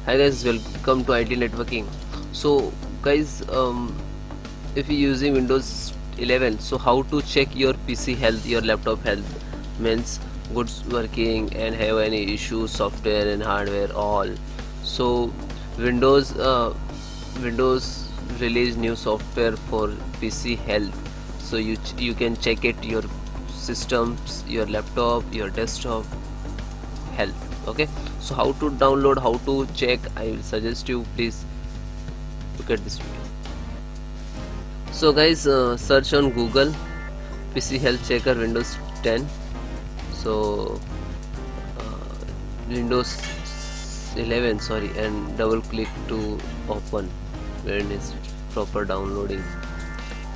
Hi guys, welcome to IT networking. So guys, if you're using Windows 11, so how to check your PC health, your laptop health, means good working and have any issues, software and hardware all. So Windows Windows release new software for PC health, so you can check it your systems, your laptop, your desktop health. Okay, so how to download, how to check, I will suggest you please look at this video. So guys, search on Google PC health checker Windows 10. So Windows 11, sorry, and double click to open when it's proper downloading.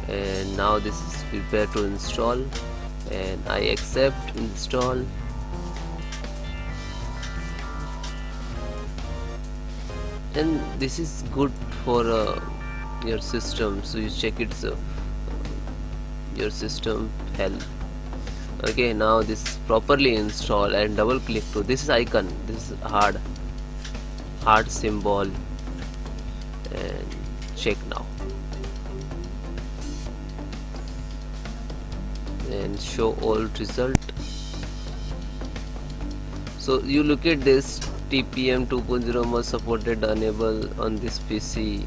And now this is prepare to install, and I accept install. And this is good for your system, so you check it's your system health. Okay, now this is properly installed, and double click to this icon, this is heart symbol, and check now and show all result. So you look at this, TPM 2.0 must supported enable on this PC,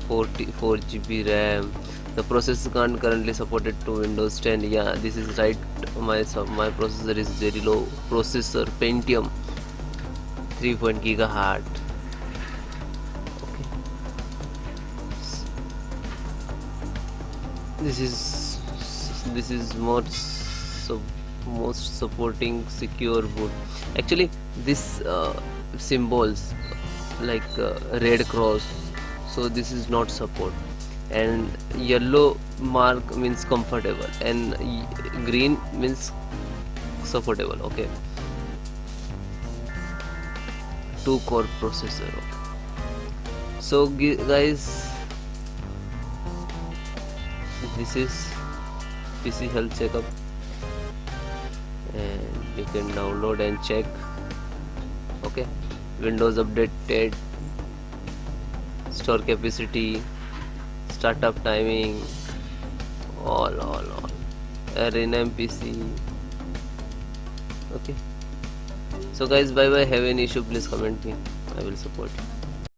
4 GB RAM. The processor can't currently supported to Windows 10. Yeah, this is right. My processor is very low processor, Pentium 3 gigahertz. Okay, this is most supporting secure boot. Actually, this symbols like red cross, so this is not support, and yellow mark means comfortable, and green means supportable. Okay, 2 core processor. Okay. So guys, this is PC health checkup, and you can download and check. Okay, Windows updated, store capacity, startup timing, all rename PC. Okay, so guys, bye bye. Have any issue, please comment me, I will support you.